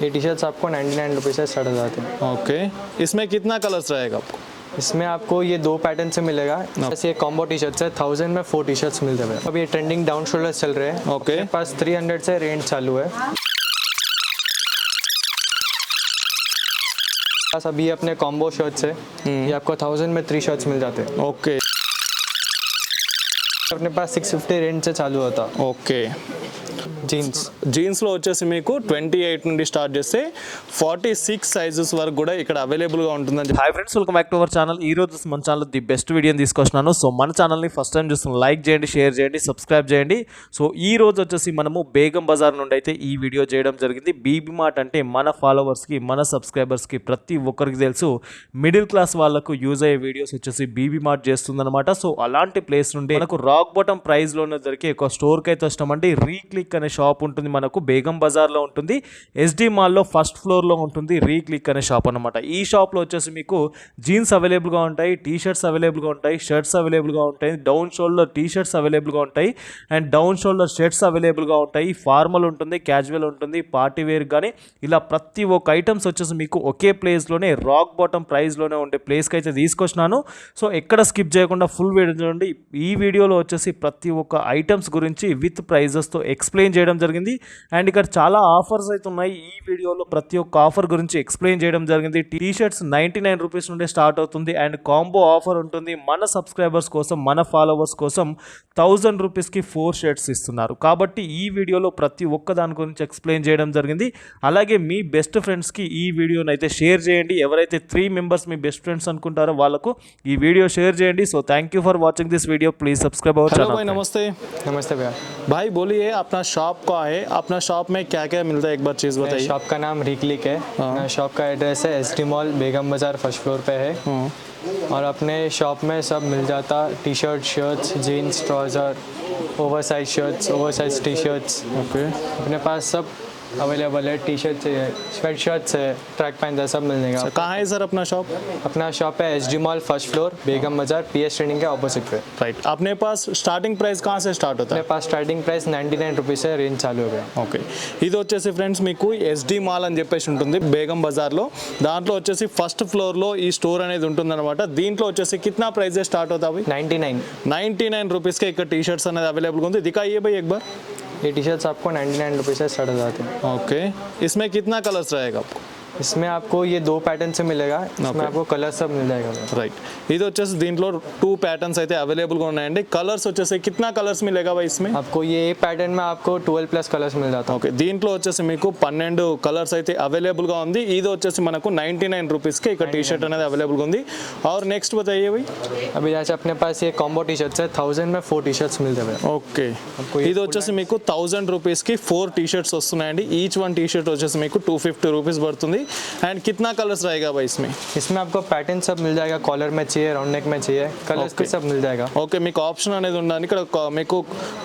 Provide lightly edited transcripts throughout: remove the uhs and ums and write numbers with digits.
ये T shirts आपको 99 रुपये से स्टार्ट हो जाते हैं। ओके, इसमें कितना कलर्स रहेगा आपको? इसमें आपको ये 2 पैटर्न से मिलेगा। जैसे ये कॉम्बो टी शर्ट्स है, 1000 में 4 टी शर्ट्स मिलते हैं। अब ये ट्रेंडिंग डाउन शोल्डर्स चल रहे हैं। ओके, मेरे पास 300 से रेंज चालू है। बस अभी अपने कॉम्बो शर्ट्स है, ये आपको 1000 में 3 शर्ट्स मिल जाते हैं। ओके, अपने पास 650 रेंज से चालू होता। ఓకే, జీన్స్లో వచ్చేసి మీకు 28 నుండి స్టార్ట్ చేస్తే 46 సైజెస్ వరకు కూడా ఇక్కడ అవైలబుల్గా ఉంటుందని. Hi friends, welcome back to our channel. ఈ రోజు మన ఛానల్ ది బెస్ట్ వీడియోని తీసుకొచ్చినాను. సో మన ఛానల్ని ఫస్ట్ టైం చూస్తున్న లైక్ చేయండి, షేర్ చేయండి, సబ్స్క్రైబ్ చేయండి. సో ఈ రోజు వచ్చేసి మనము బేగం బజార్ నుండి అయితే ఈ వీడియో చేయడం జరిగింది. బీబీ మార్ట్ అంటే మన ఫాలోవర్స్కి, మన సబ్స్క్రైబర్స్కి ప్రతి ఒక్కరికి తెలుసు, మిడిల్ క్లాస్ వాళ్ళకు యూజ్ అయ్యే వీడియోస్ వచ్చేసి బీబీ మార్ట్ చేస్తుందన్నమాట. సో అలాంటి ప్లేస్ నుండి మనకు రాక్ బాటమ్ ప్రైస్లోనే దొరికే ఒక స్టోర్కి అయితే వస్తామండి. రీక్లిక్ అనే షాప్ ఉంటుంది, మనకు బేగం బజార్లో ఉంటుంది. ఎస్డి మాల్లో ఫస్ట్ ఫ్లోర్లో ఉంటుంది రీక్లిక్ అనే షాప్ అనమాట. ఈ షాప్లో వచ్చేసి మీకు జీన్స్ అవైలబుల్గా ఉంటాయి, టీ షర్ట్స్ అవైలబుల్గా ఉంటాయి, షర్ట్స్ అవైలబుల్గా ఉంటాయి, డౌన్ షోల్డర్ టీ షర్ట్స్ అవైలబుల్గా ఉంటాయి అండ్ డౌన్ షోల్డర్ షర్ట్స్ అవైలబుల్గా ఉంటాయి. ఫార్మల్ ఉంటుంది, క్యాజువల్ ఉంటుంది, పార్టీ వేర్ కానీ ఇలా ప్రతి ఒక్క ఐటమ్స్ వచ్చేసి మీకు ఒకే ప్లేస్లోనే రాక్ బాటమ్ ప్రైస్లోనే ఉండే ప్లేస్కి అయితే తీసుకొచ్చినాను. సో ఎక్కడ స్కిప్ చేయకుండా ఫుల్ వీడియో చూడండి. ఈ వీడియోలో వచ్చేసి ప్రతి ఒక్క ఐటమ్స్ గురించి విత్ ప్రైజెస్తో ఎక్స్ప్లెయిన్ చేయడం జరిగింది. అండ్ ఇక్కడ చాలా ఆఫర్స్ అయితే ఉన్నాయి. ఈ వీడియోలో ప్రతి ఒక్క ఆఫర్ గురించి ఎక్స్ప్లెయిన్ చేయడం జరిగింది. టీ షర్ట్స్ 99 రూపీస్ నుండి స్టార్ట్ అవుతుంది అండ్ కాంబో ఆఫర్ ఉంటుంది. మన సబ్స్క్రైబర్స్ కోసం, మన ఫాలోవర్స్ కోసం 1000 రూపీస్కి 4 షర్ట్స్ ఇస్తున్నారు. కాబట్టి ఈ వీడియోలో ప్రతి ఒక్క దాని గురించి ఎక్స్ప్లెయిన్ చేయడం జరిగింది. అలాగే మీ బెస్ట్ ఫ్రెండ్స్కి ఈ వీడియోని అయితే షేర్ చేయండి. ఎవరైతే 3 మెంబర్స్ మీ బెస్ట్ ఫ్రెండ్స్ అనుకుంటారో వాళ్ళకు ఈ వీడియో షేర్ చేయండి. So thank you for watching this video. Please subscribe our hello channel. भाई, नमस्ते नमस्ते भैया। भाई, बोलिए अपना शॉप का है, अपना शॉप में क्या क्या मिलता है, एक बार चीज़ बताइए. शॉप का नाम रीक्लिक है। शॉप का एड्रेस है एसडी मॉल बेगम बाजार फर्स्ट फ्लोर पे है। और अपने शॉप में सब मिल जाता, T shirt, shirts, jeans, trouser, oversize shirts, oversize T shirts. Okay, अपने पास सब अवेलेबल है। टी शर्ट्स है, स्वेट शर्ट्स है, ट्रैक पैंट है, सब मिल जाएगा। कहाँ है सर अपना शॉप? अपना शॉप है एसडी मॉल फर्स्ट फ्लोर बेगम बाजार पीएस ट्रेनिंग के ऑपोजिट पे। राइट, अपने पास स्टार्टिंग प्राइस कहाँ से स्टार्ट होता अपने है? पास स्टार्टिंग प्राइस 99 रुपीज़ से रेंज चालू हो गया। ఓకే, ఇది వచ్చేసి ఫ్రెండ్స్ మీకు ఎస్డి మాల్ అని చెప్పేసి ఉంటుంది బేగం బజార్లో. దాంట్లో వచ్చేసి ఫస్ట్ ఫ్లోర్లో ఈ స్టోర్ అనేది ఉంటుందన్నమాట. దీంట్లో వచ్చేసి కిतना ప్రైస్ స్టార్ట్ होता है? 99 రూపీస్కే ఇక్కడ టీ షర్ట్స్ అనేది అవైలబుల్గా ఉంది. दिखाइए भाई एक बार. ये टी शर्ट्स आपको 99 रुपये से स्टार्ट हो जाते हैं। ओके, इसमें कितना कलर्स रहेगा आपको? इसमें आपको ये 2 पैटर्न से मिलेगा। इसमें आपको कलर सब मिल जाएगा। రైట్, ఇది వచ్చేసి దీంట్లో 2 ప్యాటర్న్స్ అయితే అవైలబుల్గా ఉన్నాయండి. కలర్స్ వచ్చేసి కిतना కలర్స్ मिलेगा भाई इसमें? आपको ये पैटर्न में आपको 12+ कलर्स मिल जाता है। ఓకే, దీంట్లో వచ్చేసి మీకు 12 కలర్స్ అయితే అవైలబుల్గా ఉంది. ఇది వచ్చేసి మనకు 99 రూపీస్కి ఇక్కడ టీ షర్ట్ అనేది అవైలబుల్గా ఉంది. और नेक्स्ट बताइए भाई. अभी जैसे अपने पास ये कॉम्बो टी शर्ट्स है, 1000 में 4 टी शर्ट्स मिलते हैं। ఓకే, ఇది వచ్చేసి మీకు 1000 రూపీస్కి 4 టీ షర్ట్స్ వస్తున్నాయండి. ఈచ్ వన్ టీ షర్ట్ వచ్చేసి మీకు 250 రూపీస్ పడుతుంది. అండ్ कितना कलर्स रहेगा भाई इसमें? इसमें आपको पैटर्न सब मिल जाएगा। कॉलर में चाहिए, राउंड नेक में चाहिए, कलर्स भी सब मिल जाएगा। ఓకే, మీకు ఆప్షన్ అనేది ఉండాలి. ఇక్కడ మీకు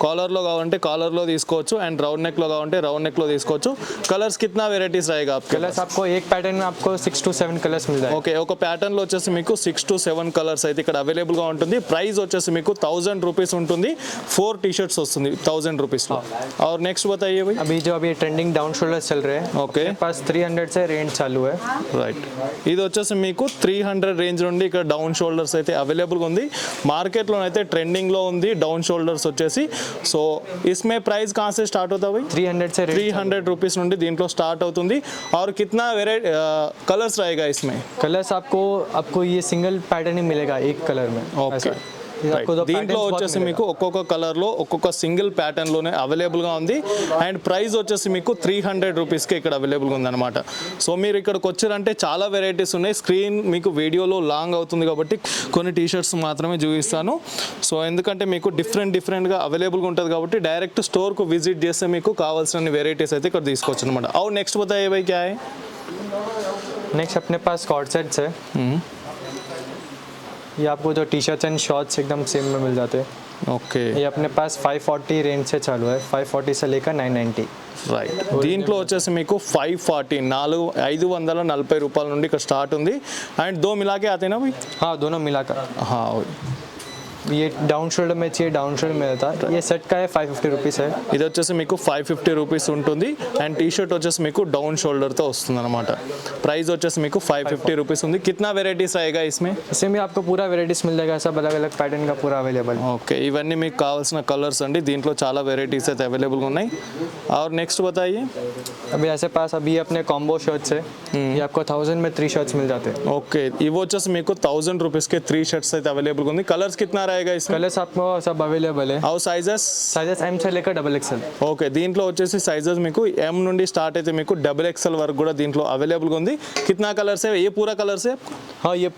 కాలర్లో కావాలంటే కాలర్లో తీసుకోవచ్చు అండ్ రౌండ్ నెక్లో కావాలంటే రౌండ్ నెక్లో తీసుకోవచ్చు. కలర్స్ कितना వెరైటీస్ रहेगा आपके? कलर्स आपको एक पैटर्न में आपको 6 to 7 कलर्स मिल जाएगा। ఓకే, ఒక ప్యాటర్న్లో వచ్చేసి మీకు 6 to 7 కలర్స్ అయితే ఇక్కడ అవైలబుల్గా ఉంటుంది. ప్రైస్ వచ్చేసి మీకు 1000 రూపీస్ ఉంటుంది. 4 టీ షర్ట్స్ వస్తుంది 1000 రూపీస్లో. और नेक्स्ट बताइए भाई. अभी ट्रेंडिंग डाउन शोल्डर्स चल रहे हैं। ओके, मेरे पास 300 से रेंज चालू है। రైట్, ఇది వచ్చేసి మీకు 300 రేంజ్ నుండి ఇక్కడ డౌన్ షోల్డర్స్ అయితే అవైలబుల్గా ఉంది. మార్కెట్లో అయితే ట్రెండింగ్లో ఉంది డౌన్ షోల్డర్స్ వచ్చేసి. సో इसमें प्राइस कहाँ से स्टार्ट होता है भाई? 300 से 300 రూపీస్ నుండి దీంట్లో స్టార్ట్ అవుతుంది. और कितना वेराइटी कलर्स रहेगा इसमें? कलर्स आपको ये सिंगल पैटर्न ही मिलेगा एक कलर में। ఓకే, आपको दो దీంట్లో patterns వచ్చేసి बहुत మీకు ఒక్కొక్క కలర్లో ఒక్కొక్క సింగిల్ ప్యాటర్న్లోనే అవైలబుల్గా ఉంది. అండ్ ప్రైస్ వచ్చేసి మీకు 300 రూపీస్కి ఇక్కడ అవైలబుల్గా ఉందన్నమాట. సో మీరు ఇక్కడికి వచ్చారంటే చాలా వెరైటీస్ ఉన్నాయి. స్క్రీన్ మీకు వీడియోలో లాంగ్ అవుతుంది కాబట్టి కొన్ని టీ షర్ట్స్ మాత్రమే చూపిస్తాను. సో ఎందుకంటే మీకు డిఫరెంట్గా అవైలబుల్గా ఉంటుంది కాబట్టి డైరెక్ట్ స్టోర్కు విజిట్ చేస్తే మీకు కావాల్సిన వెరైటీస్ అయితే ఇక్కడ తీసుకోవచ్చు అనమాట. और नेक्स्ट बताइए भाई क्या है? नेक्स्ट अपने पास कॉर्ड सेट्स है। ये आपको जो टी शर्ट्स एंड शॉर्ट्स एकदम सेम में मिल जाते हैं। ఓకే, ये अपने पास 540 रेंज से चालू है, 540 से लेकर 990। రైట్, దీంట్లో వచ్చేసి మీకు 540 రూపాయల నుండి ఇక్కడ స్టార్ట్ ఉంది. అండ్ దో మిలాకే ఆతేనా భాయ్? हाँ, दोनों मिलाकर। हाँ, ये डाउन शोल्डर में चाहिए, डाउन शोल्डर में रहता है। ये सेट का है 550 रुपीज़ है। ఇది వచ్చేసి మీకు 550 రూపీస్ ఉంటుంది అండ్ టీ షర్ట్ వచ్చేసి మీకు డౌన్ షోల్డర్తో వస్తుంది అనమాట. ప్రైస్ వచ్చేసి మీకు 550 రూపీస్ ఉంది. కిतना వెరైటీస్ आएगा इसमें? इसमें भी आपको पूरा वेराइटीज़ मिल जाएगा, सब अलग अलग पैटर्न का पूरा अवेलेबल है। ఓకే, ఇవన్నీ మీకు కావాల్సిన కలర్స్ అండి. దీంట్లో చాలా వెరైటీస్ అయితే అవైలబుల్గా ఉన్నాయి. और नेक्स्ट बताइए. अभी ऐसे पास अभी अपने कॉम्बो शर्ट्स है, ये आपको 1000 में 3 शर्ट्स मिल जाते हैं। ఓకే, ఇవి వచ్చేసి మీకు 1000 రూపీస్కి 3 షర్ట్స్ అయితే అవైలబుల్గా ఉంది. కలర్స్ కిतना रहेगा इसमें? कलर्स आपको सब अवेलेबल है, और साइजेस? साइजेस एम से लेकर XXL। ఓకే, దీంట్లో వచ్చేసి సైజెస్ మీకు ఎం నుండి స్టార్ట్ అయితే మీకు XXL వరకు కూడా దీంట్లో అవైలబుల్గా ఉంది. కిतना కలర్స్ है? ये पूरा कलर्स है? हाँ, ये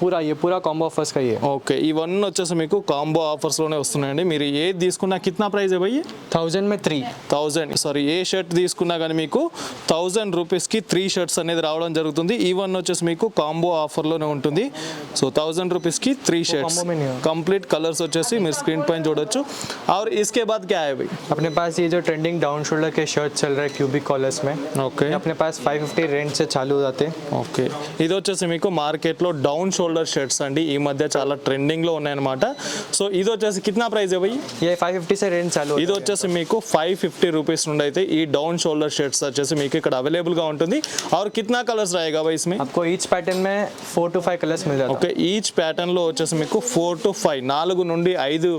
पूरा कॉम्बो ऑफर्स का ही है। ఓకే, ఇవన్నీ వచ్చేసి మీకు కాంబో ఆఫర్స్లోనే వస్తున్నాయండి. మీరు ఏది తీసుకున్నా కిतना ప్రైస్ है भैया? 1000 में 3। 1000 సారీ, ఏ షర్ట్ తీసుకున్నా కానీ మీకు 1000 రూపీస్కి 3 షర్ట్స్ అనేది రావడం జరుగుతుంది. ఈవన్ వచ్చేసి మీకు కాంబో ఆఫర్లోనే ఉంటుంది. సో 1000 రూపీస్కి 3 షర్ట్స్ combo में नहीं है। కంప్లీట్ కలర్స్ వచ్చేసి మీరు స్క్రీన్ పైన చూడొచ్చు. और इसके बाद क्या है भाई? अपने पास ये जो ट्रेंडिंग डाउन शोल्डर के शर्ट चल रहे हैं क्यूबिक कॉलर्स में, ఓకే ये अपने पास 550 रेंज से चालू हो जाते हैं। ఓకే, ఇది వచ్చేసి మీకు మార్కెట్లో డౌన్ షోల్డర్ షర్ట్స్ అండి. ఈ మధ్య చాలా ట్రెండింగ్లో ఉన్నాయన్నమాట. సో ఇది వచ్చేసి కిतना ప్రైస్ है भाई? ये 550 से रेंज चालू ఇది వచ్చేసి మీకు 550 రూపీస్ నుండి అయితే ఈ డౌన్ షోల్డర్ షర్ట్స్ వచ్చేసి మీకు ఇక్కడ అవైలబుల్గా ఉంటుంది. और कितना కలర్స్ रहेगा भाई इसमें? आपको ईच पैटर्न में 4 to 5 कलर्स मिल जाते हैं। ఓకే, ఈచ్ ప్యాటర్న్లో వచ్చేసి మీకు 4 to 5 4 నుండి 5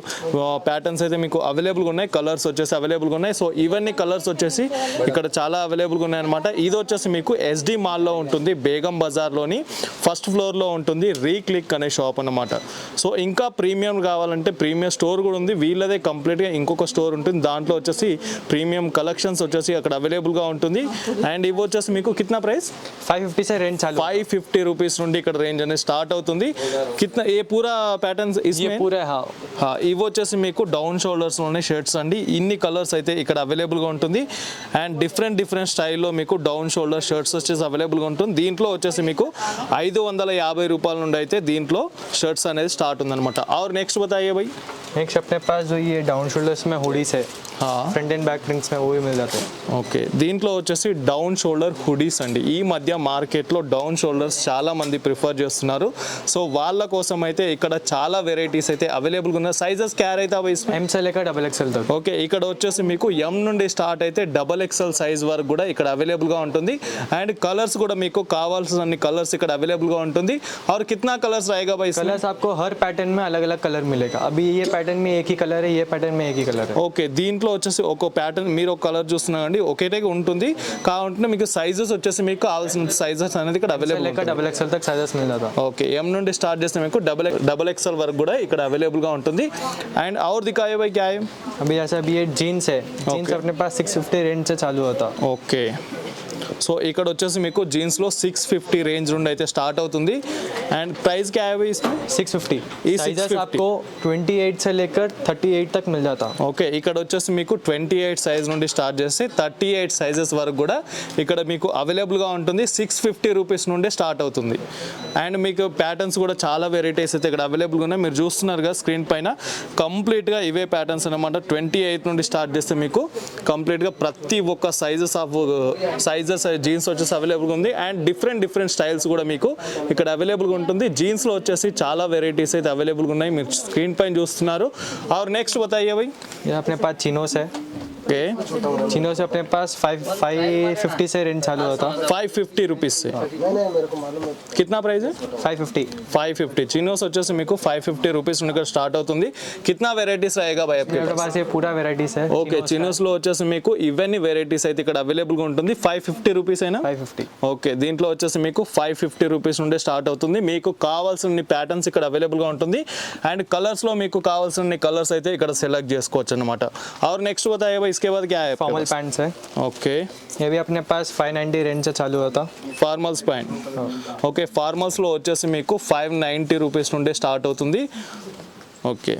ప్యాటర్న్స్ అయితే మీకు అవైలబుల్గా ఉన్నాయి. కలర్స్ వచ్చేసి అవైలబుల్గా ఉన్నాయి. సో ఇవన్నీ కలర్స్ వచ్చేసి ఇక్కడ చాలా అవైలబుల్గా ఉన్నాయి అనమాట. ఇది వచ్చేసి మీకు ఎస్డి మాల్లో ఉంటుంది, బేగం బజార్లోని ఫస్ట్ ఫ్లోర్లో ఉంటుంది, రీక్లిక్ అనే షాప్ అన్నమాట. సో ఇంకా ప్రీమియం కావాలంటే ప్రీమియం స్టోర్ కూడా ఉంది. వీళ్ళదే కంప్లీట్గా ఇంకొక స్టోర్ ఉంటుంది, దాంట్లో వచ్చేసి ప్రీమియం కలెక్షన్స్ వచ్చేసి అక్కడ అవైలబుల్గా ఉంటుంది. అండ్ ఇవి వచ్చేసి మీకు కిतना ప్రైస్? 550 से रेंज चालू। 550 రూపీస్ నుండి ఇక్కడ రేంజ్ అనేది స్టార్ట్ అవుతుంది. కిतना ఏ పూరా ప్యాటర్న్స్ ये इसमें? पूरा है, हाँ। ఇవి వచ్చేసి మీకు డౌన్ షోల్డర్స్లోనే షర్ట్స్ అండి. ఇన్ని కలర్స్ అయితే ఇక్కడ అవైలబుల్గా ఉంటుంది. అండ్ డిఫరెంట్ స్టైల్లో మీకు డౌన్ షోల్డర్ షర్ట్స్ వచ్చేసి అవైలబుల్గా ఉంటుంది. దీంట్లో వచ్చేసి మీకు 550 రూపాయల నుండి అయితే దీంట్లో షర్ట్స్ అనేది స్టార్ట్ ఉందన్నమాట. और नेक्स्ट बताइए भाई. नेक्स्ट अपने पास जो ये डाउन शोल्डर्स में हुडीज है, फ्रंट एंड बैक प्रिंट्स में वो भी मिल जाते हैं। ఓకే, దీంట్లో వచ్చేసి డౌన్ షోల్డర్ హుడీస్ అండి. ఈ మధ్య మార్కెట్లో డౌన్ షోల్డర్స్ చాలా మంది ప్రిఫర్ చేస్తున్నారు. సో వాళ్ళ కోసం అయితే ఇక్కడ చాలా వెరైటీస్ అయితే అవైలబుల్గా ఉన్నాయి. సైజెస్ క్యార్ అయితే అవి एम से लेकर XXL तक। ఓకే, ఇక్కడ వచ్చేసి మీకు ఎం నుండి స్టార్ట్ అయితే XXL సైజ్ వరకు కూడా ఇక్కడ అవైలబుల్గా ఉంటుంది. అండ్ కలర్స్ కూడా మీకు కావాల్సిన కలర్స్ ఇక్కడ అవైలబుల్గా ఉంటుంది. और कितना कलर्स रहेगा भाई इसमें? कलर्स आपको हर पैटर्न में अलग अलग कलर मिलेगा। अभी ये पैटर्न में एक ही कलर है, ये पैटर्न में एक ही कलर है। ఓకే, దీంట్లో వచ్చేసి ఒక ప్యాటర్న్ మీరు ఒక కలర్ చూస్తున్నారండి, ఒకేటే ఉంటుంది. కాబట్టి మీకు సైజెస్ వచ్చేసి మీకు కావాల్సిన సైజెస్ అనేది ఇక్కడ అవైలబుల్ लेकर XXL तक साइजेस मिल जाता है। ఓకే, ఎం నుండి స్టార్ట్ చేస్తే మీకు XXL వరకు కూడా ఇక్కడ అవైలబుల్గా ఉంటుంది. అండ్ और दिखाइए भाई क्या है? अभी जैसे अभी ये जीन्स है, जीन्स अपने पास 650 रेंज से चालू होता है। ఓకే, సో ఇక్కడ వచ్చేసి మీకు జీన్స్లో 650 రేంజ్ నుండి అయితే స్టార్ట్ అవుతుంది. అండ్ ప్రైస్ क्या है भाई इसमें? 650। ये साइजेस 650 आपको 28 से लेकर 38 तक मिल जाता है। ఓకే, ఇక్కడ వచ్చేసి మీకు 28 సైజ్ నుండి స్టార్ట్ చేస్తే 38 సైజెస్ వరకు కూడా ఇక్కడ మీకు అవైలబుల్గా ఉంటుంది. 650 రూపీస్ నుండి స్టార్ట్ అవుతుంది. అండ్ మీకు ప్యాటర్న్స్ కూడా చాలా వెరైటీస్ అయితే ఇక్కడ అవైలబుల్గా ఉన్నాయి. మీరు చూస్తున్నారు కదా స్క్రీన్ పైన, కంప్లీట్గా ఇవే ప్యాటర్న్స్ అనమాట. 28 నుండి స్టార్ట్ చేస్తే మీకు కంప్లీట్గా ప్రతి ఒక్క సైజెస్ జీన్స్ వచ్చేసి అవైలబుల్గా ఉంది. అండ్ డిఫరెంట్ స్టైల్స్ కూడా మీకు ఇక్కడ అవైలబుల్గా ఉంటుంది. జీన్స్లో వచ్చేసి చాలా వెరైటీస్ అయితే అవైలబుల్గా ఉన్నాయి, మీరు స్క్రీన్ పైన చూస్తున్నారు. और नेक्स्ट बताइए भाई. ये अपने पास चिनोस है। ओके, चिनोस अपने पास 550 से रेंज चालू होता है। 550 రూపీస్ से कितना ప్రైస్ है? 550। 550 చినోస్ వచ్చేసి మీకు 550 రూపీస్ నుండి స్టార్ట్ అవుతుంది. कितना వెరైటీస్ रहेगा भाई आपके मेरे पास ये पूरा वेराइटीज है। ఓకే, చినోస్లో వచ్చేసి మీకు ఇవన్నీ వెరైటీస్ అయితే ఇక్కడ అవైలబుల్గా ఉంటుంది. 550 రూపీస్ అయినా? 550। ఓకే, దీంట్లో వచ్చేసి మీకు 550 రూపీస్ నుండి స్టార్ట్ అవుతుంది. మీకు కావాల్సిన ప్యాటర్న్స్ ఇక్కడ అవైలబుల్గా ఉంటుంది. అండ్ కలర్స్లో మీకు కావాల్సిన కలర్స్ అయితే ఇక్కడ సెలెక్ట్ చేసుకోవచ్చు అనమాట. और नेक्स्ट बताइए भाई इसके बाद क्या है? फॉर्मल पैंट्स है, ఓకే, ये भी अपने पास 590 रेंज से चालू होता। Formals pant. ఓకే, ఫార్మల్స్లో వచ్చేసి మీకు 590 రూపీస్ నుండి స్టార్ట్ అవుతుంది. ఓకే,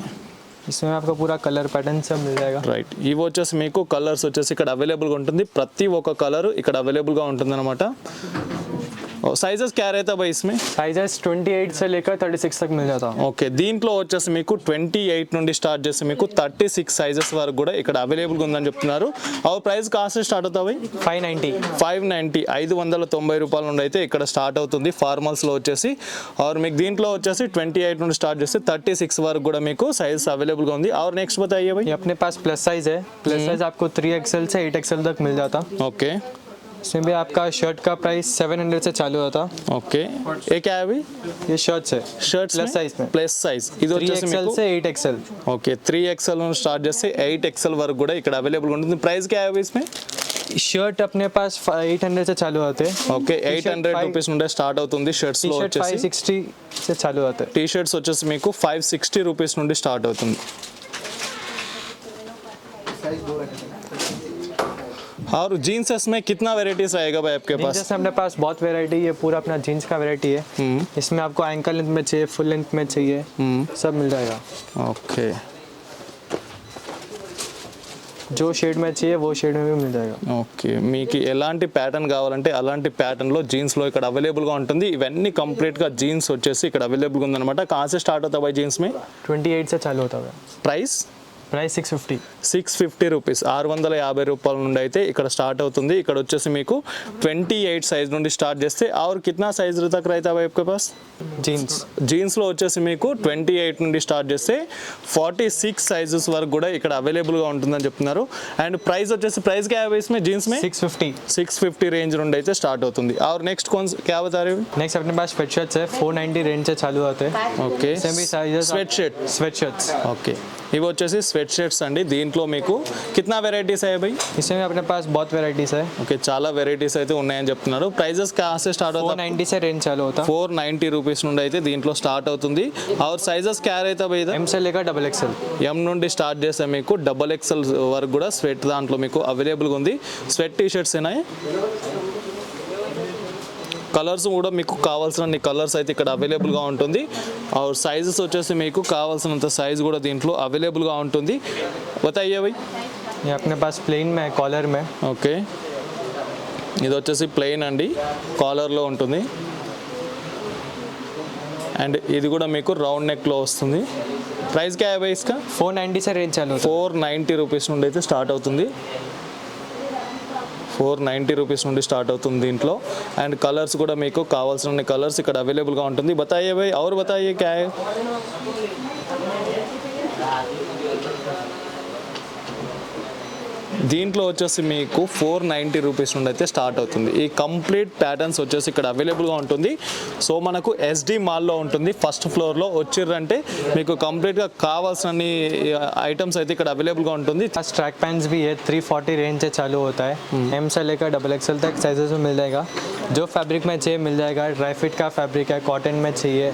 इसमें आपको पूरा कलर पैटर्न सब मिल जाएगा। రైట్, ఇవి వచ్చేసి మీకు కలర్స్ వచ్చేసి ఇక్కడ అవైలబుల్గా ఉంటుంది. ప్రతి ఒక్క కలర్ ఇక్కడ అవైలబుల్గా ఉంటుంది అనమాట. సైజెస్ क्या रहता भाई इसमें? साइजेस 28 से लेकर 36 तक मिल जाता। ఓకే, దీంట్లో వచ్చేసి మీకు 28 నుండి స్టార్ట్ చేసి మీకు 36 సైజెస్ వరకు కూడా ఇక్కడ అవైలబుల్గా ఉందని చెప్తున్నారు. और ప్రైస్ కాస్ట్ స్టార్ట్ అవుతాయి 590। 590 590 రూపాయల నుండి అయితే ఇక్కడ స్టార్ట్ అవుతుంది ఫార్మల్స్లో వచ్చేసి. और మీకు దీంట్లో వచ్చేసి 28 నుండి స్టార్ట్ చేస్తే 36 వరకు కూడా మీకు సైజ్ అవైలబుల్గా ఉంది. और नेक्स्ट बताइए भाई. ये अपने पास प्लस साइज है। प्लस साइज आपको 3XL से 8XL तक मिल जाता। ఓకే इसमें भी आपका शर्ट का प्राइस 700 से चालू होता। ఓకే, ఏ क्या है भाई? ये शर्ट्स है షర్ట్స్ प्लस साइज में ప్లస్ సైజ్ ఇది వచ్చేసి 3XL మీకు से 8XL। ఓకే 3XL నుండి స్టార్ట్ చేస్తే 8XL వరకు కూడా ఇక్కడ అవైలబుల్గా ఉంటుంది. ప్రైస్ क्या है भाई इसमें? शर्ट अपने पास 800 से चालू होते हैं। ఓకే 800 రూపీస్ నుండి స్టార్ట్ అవుతుంది షర్ట్స్ లో टी-शर्ट వచ్చేసి. 560 से चालू होते हैं। టీ షర్ట్స్ వచ్చేసి మీకు 560 రూపీస్ నుండి స్టార్ట్ అవుతుంది. और जीन्सेस में कितना वेराइटीज रहेगा भाई आपके पास? जीन्स अपने पास बहुत वैरायटी है। पूरा अपना जीन्स का वैरायटी है। इसमें आपको एंकल लेंथ में चाहिए, फुल लेंथ में चाहिए, सब मिल जाएगा। ఓకే जो शेड में चाहिए वो शेड में भी मिल जाएगा। ఓకే, మీకు ఎలాంటి ప్యాటర్న్ కావాలంటే అలాంటి ప్యాటర్న్లో జీన్స్లో ఇక్కడ అవైలబుల్గా ఉంటుంది. ఇవన్నీ కంప్లీట్గా జీన్స్ వచ్చేసి ఇక్కడ అవైలబుల్గా ఉందన్నమాట. कहाँ से स्टार्ट होता है भाई जीन्स में? 28 से चालू होता है। Price price 650। 650 రూపీస్ 650 రూపాయల నుండి అయితే ఇక్కడ స్టార్ట్ అవుతుంది. ఇక్కడ వచ్చేసి మీకు 28 సైజ్ నుండి స్టార్ట్ చేస్తే और कितना साइज तक रहता है आपके पास? जीन्स జీన్స్లో వచ్చేసి మీకు 28 నుండి స్టార్ట్ చేస్తే 46 సైజెస్ వరకు కూడా ఇక్కడ అవైలబుల్గా ఉంటుందని చెప్తున్నారు. అండ్ ప్రైస్ వచ్చేసి ప్రైస్ क्या है इसमें जीन्स में? 650। 650 రేంజ్ నుండి అయితే స్టార్ట్ అవుతుంది. और नेक्स्ट कौन क्या बता रहे हो? नेक्स्ट अपने पास स्वेट शर्ट्स है 490 रेंज से चालू होते हैं। ఓకే इसमें भी sizes sweat shirt. Sweat shirts okay, ఇవి వచ్చేసి స్వెట్ షర్ట్స్ అండి. దీంట్లో మీకు కిतना వెరైటీస్ है भाई? इसमें भी अपने पास बहुत वेराइटीज है। ఓకే, చాలా వెరైటీస్ అయితే ఉన్నాయని చెప్తున్నారు. ప్రైజెస్ कहाँ से स्टार्ट होता है? 490 से रेंज चालू होता। 490 రూపీస్ నుండి అయితే దీంట్లో స్టార్ట్ అవుతుంది. और సైజెస్ क्या रहता भाई इधर? M से लेकर XXL। ఎం నుండి స్టార్ట్ చేస్తే మీకు XXL వరకు కూడా స్వెట్ దాంట్లో మీకు అవైలబుల్గా ఉంది. స్వెట్ టీ షర్ట్స్ ఉన్నాయి. కలర్స్ కూడా మీకు కావాల్సిన కలర్స్ అయితే ఇక్కడ అవైలబుల్గా ఉంటుంది. और సైజెస్ వచ్చేసి మీకు కావాల్సినంత సైజ్ కూడా దీంట్లో అవైలబుల్గా ఉంటుంది. बताइए भाई. ये अपने पास प्लेन में है, कॉलर में। ఓకే, ఇది వచ్చేసి ప్లెయిన్ అండి, కాలర్లో ఉంటుంది. అండ్ ఇది కూడా మీకు రౌండ్ నెక్లో వస్తుంది. ప్రైస్ क्या है भाई इसका? 490 से रेंज चालू होता 490 రూపీస్ నుండి అయితే స్టార్ట్ అవుతుంది. 490 రూపీస్ నుండి స్టార్ట్ అవుతుంది దీంట్లో. అండ్ కలర్స్ కూడా మీకు కావాల్సిన కలర్స్ ఇక్కడ అవైలబుల్గా ఉంటుంది. बताइए भाई और बताइए क्या है? దీంట్లో వచ్చేసి మీకు 490 రూపీస్ నుండి అయితే స్టార్ట్ అవుతుంది. ఈ కంప్లీట్ ప్యాటర్న్స్ వచ్చేసి ఇక్కడ అవైలబుల్గా ఉంటుంది. సో మనకు ఎస్డి మాల్లో ఉంటుంది. ఫస్ట్ ఫ్లోర్లో వచ్చిర్రంటే మీకు కంప్లీట్గా కావాల్సిన ఐటమ్స్ అయితే ఇక్కడ అవైలబుల్గా ఉంటుంది. है। ट्रैक पैंट्स भी है 340 रेंज से चालू होता है। M से लेकर XXL तक साइजेस में मिल जाएगा। जो फैब्रिक में चाहिए मिल जाएगा। ड्राई फिट का फैब्रिक है, कॉटन में चाहिए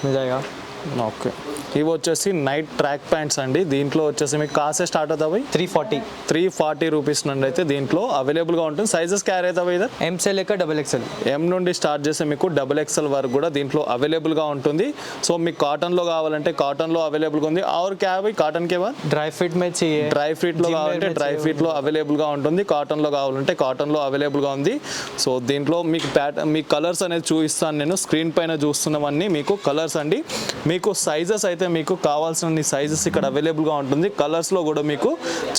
मिल जाएगा। ఓకే, ఇవి వచ్చేసి నైట్ ట్రాక్ ప్యాంట్స్ అండి. దీంట్లో వచ్చేసి మీకు కాస్ట్ స్టార్ట్ అవుతాయి 340। 340 రూపీస్ నుండి అయితే దీంట్లో అవైలబుల్గా ఉంటుంది. సైజెస్ క్యారీ అవుతాయి ఇదర్? M से लेकर XXL। ఎం నుండి స్టార్ట్ చేస్తే మీకు XXL వరకు కూడా దీంట్లో అవైలబుల్గా ఉంటుంది. సో మీకు కాటన్లో కావాలంటే కాటన్లో అవైలబుల్గా ఉంది. और क्या है भाई కాటన్ के बाद? ड्राई फिट में चाहिए, డ్రై ఫిట్లో కావాలంటే డ్రై ఫిట్లో అవైలబుల్గా ఉంటుంది. కాటన్లో కావాలంటే కాటన్లో అవైలబుల్గా ఉంది. సో దీంట్లో మీకు మీకు కలర్స్ అనేది చూపిస్తాను నేను. స్క్రీన్ పైన చూస్తున్నవన్నీ మీకు కలర్స్ అండి. మీకు సైజెస్ అయితే మీకు కావాల్సిన సైజెస్ ఇక్కడ అవైలబుల్గా ఉంటుంది. కలర్స్లో కూడా మీకు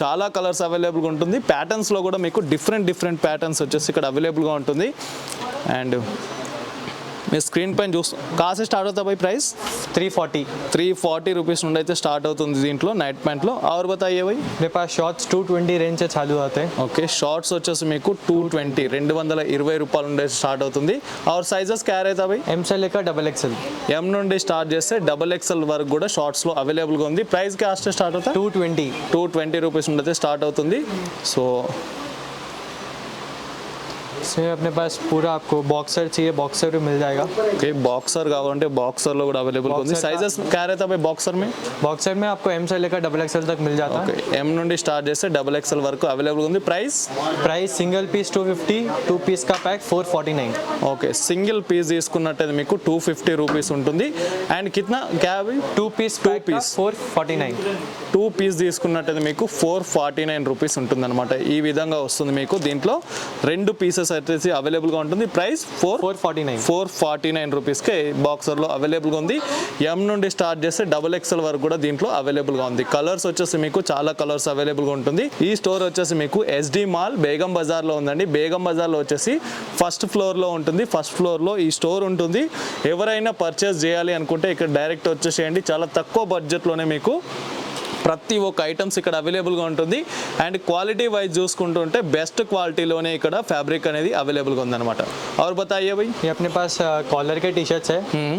చాలా కలర్స్ అవైలబుల్గా ఉంటుంది. ప్యాటర్న్స్లో కూడా మీకు డిఫరెంట్ ప్యాటర్న్స్ వచ్చేసి ఇక్కడ అవైలబుల్గా ఉంటుంది. అండ్ మీ స్క్రీన్ పైన కాస్ట్ స్టార్ట్ అవుతా भाई ప్రైస్ 340 రూపీస్ నుండి అయితే స్టార్ట్ అవుతుంది దీంట్లో నైట్ ప్యాంట్లో. और बताइए भाई. मेरे पास शॉर्ट्स 220 रेंज से चालू होते हैं। ఓకే, షార్ట్స్ వచ్చేసి మీకు 220 రూపాయల నుండి స్టార్ట్ అవుతుంది. और సైజెస్ क्या रहता भाई? M से लेकर XXL। ఎం నుండి స్టార్ట్ చేస్తే XXL వరకు కూడా షార్ట్స్లో అవైలబుల్గా ఉంది. ప్రైస్ కాస్ట్ స్టార్ట్ అవుతా 220 రూపీస్ నుండి అయితే స్టార్ట్ అవుతుంది. సో इसमें अपने पास पूरा आपको बॉक्सर चाहिए, बॉक्सर भी मिल जाएगा। ఓకే, బాక్సర్ కావాలంటే బాక్సర్లో కూడా అవైలబుల్గా ఉంది. సైజెస్ क्या रहता भाई బాక్సర్ में? बॉक्सर में आपको M से लेकर XXL तक मिल जाता ఓకే, ఎం నుండి స్టార్ట్ చేస్తే XXL వరకు అవైలబుల్గా ఉంది. ప్రైస్? है। प्राइस सिंगल पीस 250, 2 पीस का पैक 449। ఓకే, సింగిల్ పీస్ తీసుకున్నట్టయితే మీకు 250 రూపీస్ ఉంటుంది. అండ్ కిतना क्या है? 2 पीस पैक का 449। 2 పీస్ తీసుకున్నట్టయితే మీకు 449 రూపీస్ ఉంటుంది అనమాట. ఈ విధంగా వస్తుంది మీకు. దీంట్లో 2 పీసెస్ వచ్చేసి అవైలబుల్గా ఉంటుంది. ప్రైస్ 449. 449 రూపీస్కే బాక్సర్లో అవైలబుల్గా ఉంది. ఎం నుండి స్టార్ట్ చేస్తే XXL వరకు కూడా దీంట్లో అవైలబుల్గా ఉంది. కలర్స్ వచ్చేసి మీకు చాలా కలర్స్ అవైలబుల్గా ఉంటుంది. ఈ స్టోర్ వచ్చేసి మీకు SD మాల్ బేగం బజార్లో ఉందండి. బేగం బజార్లో వచ్చేసి ఫస్ట్ ఫ్లోర్లో ఉంటుంది. ఫస్ట్ ఫ్లోర్లో ఈ స్టోర్ ఉంటుంది. ఎవరైనా పర్చేస్ చేయాలి అనుకుంటే ఇక్కడ డైరెక్ట్ వచ్చేసేయండి. చాలా తక్కువ బడ్జెట్లోనే మీకు ప్రతి ఒక్క ఐటమ్స్ ఇక్కడ అవైలబుల్గా ఉంటుంది. అండ్ క్వాలిటీ వైజ్ చూసుకుంటుంటే బెస్ట్ క్వాలిటీలోనే ఇక్కడ ఫ్యాబ్రిక్ అనేది అవైలబుల్గా ఉందన్నమాట. और बताइए भाई, ये अपने पास कॉलर के टी शर्ट्स है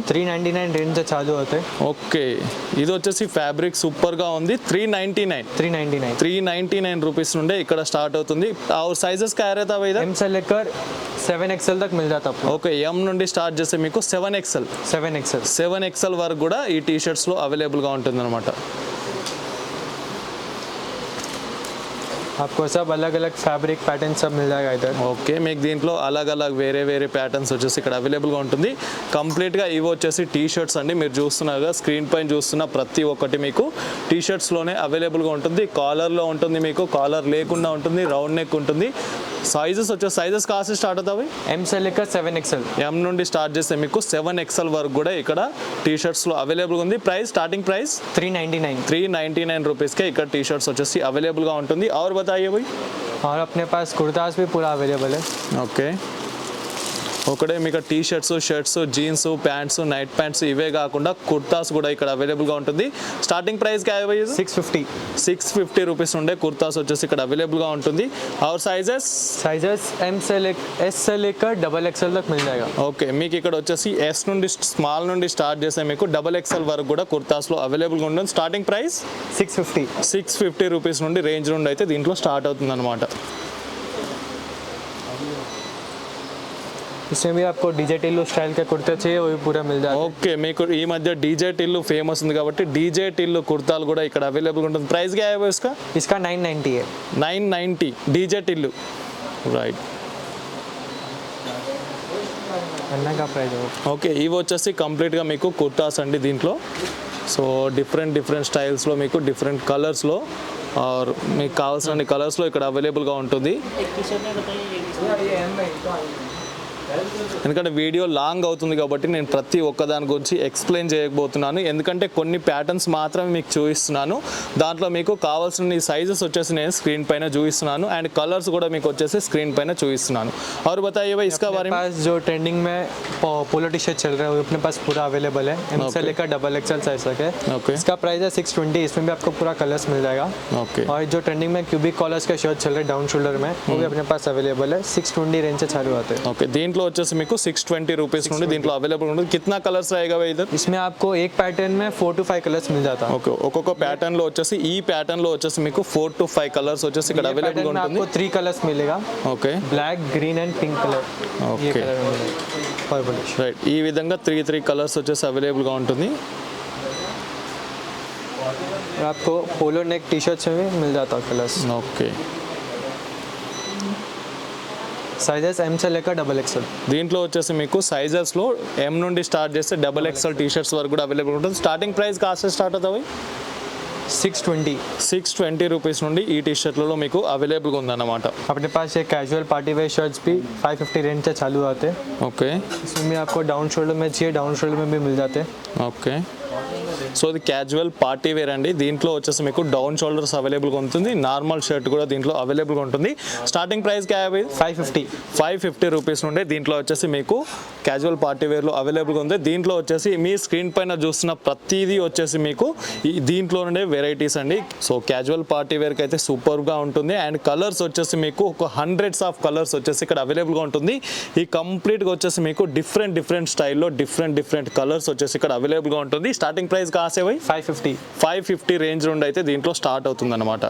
399 रेंज से चालू होते हैं. ఓకే ఇది వచ్చేసి ఫ్యాబ్రిక్ సూపర్గా ఉంది. 399 రూపీస్ నుండే ఇక్కడ స్టార్ట్ అవుతుంది. और साइजेस क्या रहता है इधर? M से लेकर 7XL तक मिल जाता है आपको. ఓకే ఎం నుండి స్టార్ట్ చేస్తే మీకు 7XL వరకు కూడా ఈ టీ షర్ట్స్లో అవైలబుల్గా ఉంటుంది అనమాట. आपको सब अलग अलग फैब्रिक पैटर्न सब मिल जाएगा इधर. ఓకే మీకు దీంట్లో అలగ్ వేరే ప్యాటర్న్స్ వచ్చేసి ఇక్కడ అవైలబుల్గా ఉంటుంది. కంప్లీట్గా ఇవి వచ్చేసి టీ షర్ట్స్ అండి. మీరు చూస్తున్నారుగా స్క్రీన్ పైన చూస్తున్న ప్రతి ఒక్కటి మీకు టీ షర్ట్స్లోనే అవైలబుల్గా ఉంటుంది. కాలర్లో ఉంటుంది, మీకు కాలర్ లేకుండా ఉంటుంది, రౌండ్ నెక్ ఉంటుంది. సైజెస్ కాస్ట్ స్టార్ట్ అవుతాయి M से लेकर 7XL. ఎం నుండి స్టార్ట్ చేస్తే మీకు 7XL వరకు కూడా ఇక్కడ టీ షర్ట్స్లో అవైలబుల్గా ఉంది. స్టార్టింగ్ ప్రైస్ 399 రూపీస్కే ఇక్కడ టీ షర్ట్స్ వచ్చేసి అవైలబుల్గా ఉంటుంది. और बताइए भाई, और अपने पास कुर्तास भी पूरा अवेलेबल है. ఓకే ఒకటే మీకు T shirts jeans pants night pants ఇవే కాకుండా కుర్తాస్ కూడా ఇక్కడ అవైలబుల్గా ఉంటుంది. స్టార్టింగ్ ప్రైస్ क्या है भाई? 650 రూపీస్ ఉండే కుర్తాస్ వచ్చేసి ఇక్కడ అవైలబుల్గా ఉంటుంది. और साइजेस S से लेकर XXL तक मिल जाएगा. ఓకే మీకు ఇక్కడ వచ్చేసి ఎస్ నుండి స్మాల్ నుండి స్టార్ట్ చేస్తే మీకు XXL వరకు కూడా కుర్తాస్లో అవైలబుల్గా ఉంటుంది. స్టార్టింగ్ ప్రైస్ 650 రూపీస్ నుండి రేంజ్ నుండి అయితే దీంట్లో స్టార్ట్ అవుతుంది అనమాట. इसमें भी आपको डीजे टिल्लू स्टाइल के कुर्ते चाहिए वो भी पूरा मिल जाएगा. ఓకే మీకు ఈ మధ్య డీజే టిల్లు ఫేమస్ ఉంది కాబట్టి డీజే టిల్లు కుర్తాలు కూడా ఇక్కడ అవైలబుల్ ఉంటుంది. ప్రైస్ क्या है इसका? इसका 990 है. 990 డీజే టిల్లు రైట్. अन्ना का प्राइस है. ఓకే ఇవి వచ్చేసి కంప్లీట్గా మీకు కుర్తాస్ అండి దీంట్లో. సో డిఫరెంట్ స్టైల్స్లో మీకు డిఫరెంట్ కలర్స్లో ఆర్ మీకు కావాల్సిన కలర్స్లో ఇక్కడ అవైలబుల్గా ఉంటుంది. ఎందుకంటే వీడియో లాంగ్ అవుతుంది కాబట్టి నేను ప్రతి ఒక్కదాని గురించి ఎక్స్ప్లెయిన్ చేయకపోతున్నాను. ఎందుకంటే కొన్ని ప్యాటర్న్స్ మాత్రమే మీకు చూపిస్తున్నాను. దాంట్లో మీకు కావాల్సిన సైజెస్ వచ్చేసి నేను స్క్రీన్ పైన చూపిస్తున్నాను అండ్ కలర్స్ కూడా మీకు వచ్చేసి స్క్రీన్ పైన చూపిస్తున్నాను. और बताइए भाई इसका बारे में. जो ट्रेंडिंग में पोलो टी शर्ट चल रहा है वो अपने पास पूरा अवेलेबल है. M से लेकर XXL साइज तक है. ओके इसका प्राइस है 620. इसमें भी आपको पूरा कलर्स मिल जाएगा. ओके और जो ट्रेंडिंग में क्यूबिक कॉलर्स के शर्ट चल रहे हैं डाउन शोल्डर में वो भी अपने पास अवेलेबल है. 620 रेंज से चालू होते हैं. ఓకే దీంట్లో వచ్చేసి మీకు 620 రూపీస్ నుండి దీంట్లో అవైలబుల్ ఉంటుంది. కిतना కలర్స్ रहेगा भाई इधर? इसमें आपको एक पैटर्न में 4 to 5 कलर्स मिल जाता है. ఓకే ఒక్కొక్క ప్యాటర్న్ లో వచ్చేసి ఈ ప్యాటర్న్ లో వచ్చేసి మీకు 4 to 5 కలర్స్ వచ్చేసి ఇక్కడ అవైలబుల్ గా ఉంటుంది. आपको 3 कलर्स मिलेगा. Okay black green and pink colour. Okay right ఈ విధంగా 3 కలర్స్ వచ్చేసి అవైలబుల్ గా ఉంటుంది. और आपको पोलो नेक टी शर्ट्स में भी मिल जाता है कलर्स. ఓకే साइजेस M से लेकर XXL. దీంట్లో వచ్చేసి మీకు సైజెస్లో ఎం నుండి స్టార్ట్ చేస్తే XXL టీ షర్ట్స్ వరకు కూడా అవైలబుల్ ఉంటుంది. స్టార్టింగ్ ప్రైస్ కాస్ట్ స్టార్ట్ అవుతాయి 620 రూపీస్ నుండి ఈ టీ షర్ట్లలో మీకు అవైలబుల్గా ఉందన్నమాట. अपने पास ये कैजुअल पार्टी वेयर शर्ट्स भी 550 रेंज से चालू आते हैं. ఓకే इसमें भी आपको डाउन शोल्डर में चाहिए डाउन शोल्डर में भी मिल जाते हैं. ఓకే సో ఇది క్యాజువల్ పార్టీ వేర్ అండి. దీంట్లో వచ్చేసి మీకు డౌన్ షోల్డర్స్ అవైలబుల్గా ఉంటుంది. నార్మల్ షర్ట్ కూడా దీంట్లో అవైలబుల్గా ఉంటుంది. స్టార్టింగ్ ప్రైస్ 550 రూపీస్ నుండి దీంట్లో వచ్చేసి మీకు క్యాజువల్ పార్టీ వేర్లో అవైలబుల్గా ఉంది. దీంట్లో వచ్చేసి మీ స్క్రీన్ పైన చూస్తున్న ప్రతిదీ వచ్చేసి మీకు ఈ దీంట్లో నుండే వెరైటీస్ అండి. సో క్యాజువల్ పార్టీ వేర్కి అయితే సూపర్గా ఉంటుంది అండ్ కలర్స్ వచ్చేసి మీకు ఒక హండ్రెడ్స్ ఆఫ్ కలర్స్ వచ్చేసి ఇక్కడ అవైలబుల్గా ఉంటుంది. ఈ కంప్లీట్గా వచ్చేసి మీకు డిఫరెంట్ స్టైల్లో డిఫరెంట్ కలర్స్ వచ్చేసి ఇక్కడ అవైలబుల్గా ఉంటుంది. స్టార్టింగ్ ప్రైస్ కాసే 550 రేంజ్ నుండి అయితే దీంట్లో స్టార్ట్ అవుతుంది అనమాట.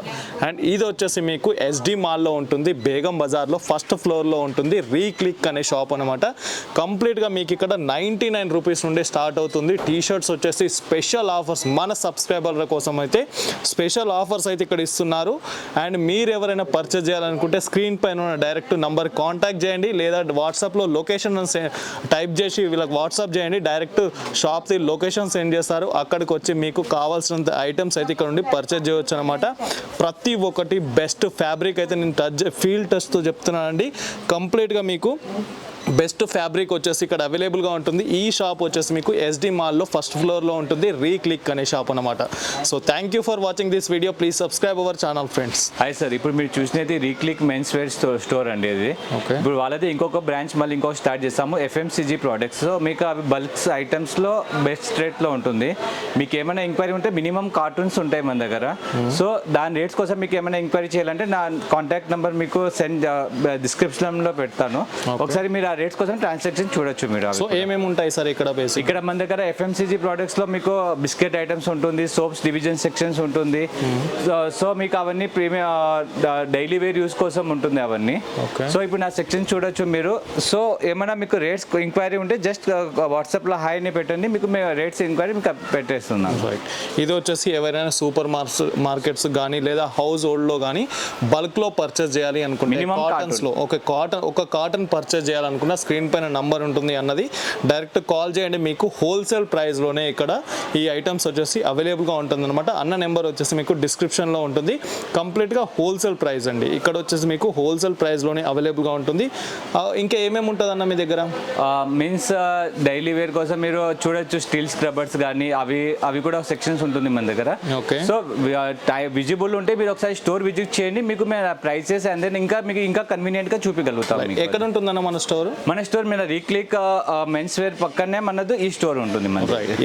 అండ్ ఇది వచ్చేసి మీకు SD మాల్లో ఉంటుంది. బేగం బజార్లో ఫస్ట్ ఫ్లోర్లో ఉంటుంది. రీక్లిక్ అనే షాప్ అనమాట. కంప్లీట్గా మీకు ఇక్కడ 99 రూపీస్ నుండి స్టార్ట్ అవుతుంది. టీ షర్ట్స్ వచ్చేసి స్పెషల్ ఆఫర్స్ మన సబ్స్క్రైబర్ల కోసం అయితే స్పెషల్ ఆఫర్స్ అయితే ఇక్కడ ఇస్తున్నారు. అండ్ మీరు ఎవరైనా పర్చేజ్ చేయాలనుకుంటే స్క్రీన్ పైన డైరెక్ట్ నంబర్ కాంటాక్ట్ చేయండి లేదా వాట్సాప్లో లొకేషన్ టైప్ చేసి వీళ్ళకి వాట్సాప్ చేయండి. డైరెక్ట్ షాప్ది లొకేషన్ సెండ్ చేస్తారు. అక్కడికి వచ్చి మీకు కావాల్సినంత ఐటమ్స్ అయితే ఇక్కడ నుండి పర్చేజ్ చేయవచ్చు అనమాట. ప్రతి ఒక్కటి బెస్ట్ ఫ్యాబ్రిక్ అయితే నేను ఫీల్డ్ టచ్తో చెప్తున్నానండి. కంప్లీట్గా మీకు బెస్ట్ ఫ్యాబ్రిక్ వచ్చేసి ఇక్కడ అవైలబుల్గా ఉంటుంది. ఈ షాప్ వచ్చేసి మీకు ఎస్డి మాల్లో ఫస్ట్ ఫ్లోర్లో ఉంటుంది, రీక్లిక్ అనే షాప్ అనమాట. So thank you for watching this video. Please subscribe our channel friends. Hi sir, ఇప్పుడు మీరు చూసినది రీక్లిక్ మెన్స్ వేర్ స్టోర్ అండి. ఇది ఇప్పుడు వాళ్ళది ఇంకొక బ్రాంచ్ మళ్ళీ ఇంకొక స్టార్ట్ చేస్తాము, ఎఫ్ఎంసీజీ ప్రోడక్ట్స్. సో మీకు అవి బల్క్స్ ఐటమ్స్లో బెస్ట్ రేట్లో ఉంటుంది. మీకు ఏమైనా ఎంక్వైరీ ఉంటే మినిమం కార్టూన్స్ ఉంటాయి మన దగ్గర. సో దాని రేట్స్ కోసం మీకు ఏమైనా ఎంక్వైరీ చేయాలంటే నా కాంటాక్ట్ నెంబర్ మీకు డిస్క్రిప్షన్లో పెడతాను. ఒకసారి మీరు రేట్స్ కోసం ట్రాన్సాక్షన్ చూడొచ్చు మీరు. సో ఏమేమి ఉంటాయి సార్ ఇక్కడ బేసిక్? ఇక్కడ మన దగ్గర ఎఫ్ఎంసీజీ ప్రోడక్ట్స్ లో మీకు బిస్కెట్ ఐటమ్స్ ఉంటుంది, సోప్స్ డివిజన్ సెక్షన్స్ ఉంటుంది. సో మీకు అవన్నీ ప్రీమియం డైలీ వేర్ యూస్ కోసం ఉంటుంది అవన్నీ. సో ఇప్పుడు నా సెక్షన్ చూడొచ్చు మీరు. సో ఏమైనా మీకు రేట్స్ ఎంక్వైరీ ఉంటే జస్ట్ వాట్సాప్ లో హాయ్ అని పెట్టండి, మీకు రేట్స్ ఎంక్వైరీ మీకు పెట్టేస్తున్నాను. రైట్. ఇది వచ్చేసి ఎవరైనా సూపర్ మార్కెట్స్ కానీ లేదా హౌస్ హోల్డ్ లో కానీ బల్క్ లో పర్చేస్ చేయాలి అనుకుంటే, కాటన్స్ లో ఒక కాటన్ పర్చేస్ చేయాలనుకున్న స్క్రీన్ పైన నంబర్ ఉంటుంది అన్నది డైరెక్ట్ కాల్ చేయండి. మీకు హోల్సేల్ ప్రైస్లోనే ఇక్కడ ఈ ఐటమ్స్ వచ్చేసి అవైలబుల్గా ఉంటుంది అనమాట. అన్న నెంబర్ వచ్చేసి మీకు డిస్క్రిప్షన్లో ఉంటుంది. కంప్లీట్గా హోల్సేల్ ప్రైస్ అండి. ఇక్కడ వచ్చేసి మీకు హోల్సేల్ ప్రైస్లోనే అవైలబుల్గా ఉంటుంది. ఇంకా ఏమేమి ఉంటుంది అన్న మీ దగ్గర? మీన్స్ డైలీ వేర్ కోసం మీరు చూడొచ్చు, స్టీల్ స్క్రబ్బర్స్ కానీ అవి కూడా సెక్షన్స్ ఉంటుంది మన దగ్గర. ఓకే. సో విజిబుల్ ఉంటే మీరు ఒకసారి స్టోర్ విజిట్ చేయండి, మీకు ప్రైసెస్ అండ్ దెన్ మీకు ఇంకా కన్వీనియంట్గా చూపించగలుగుతాం. ఎక్కడ ఉంటుందన్న మన స్టోర్? మన స్టోర్ మీద రీక్లిక్ మెన్స్ వేర్ పక్కనే మనది ఈ స్టోర్ ఉంటుంది.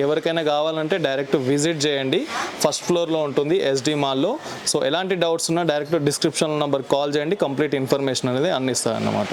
ఎవరికైనా కావాలంటే డైరెక్ట్ విజిట్ చేయండి. ఫస్ట్ ఫ్లోర్లో ఉంటుంది ఎస్డి మాల్లో. సో ఎలాంటి డౌట్స్ ఉన్నా డైరెక్ట్ డిస్క్రిప్షన్ నెంబర్ కాల్ చేయండి. కంప్లీట్ ఇన్ఫర్మేషన్ అనేది అందిస్తారు అన్నమాట.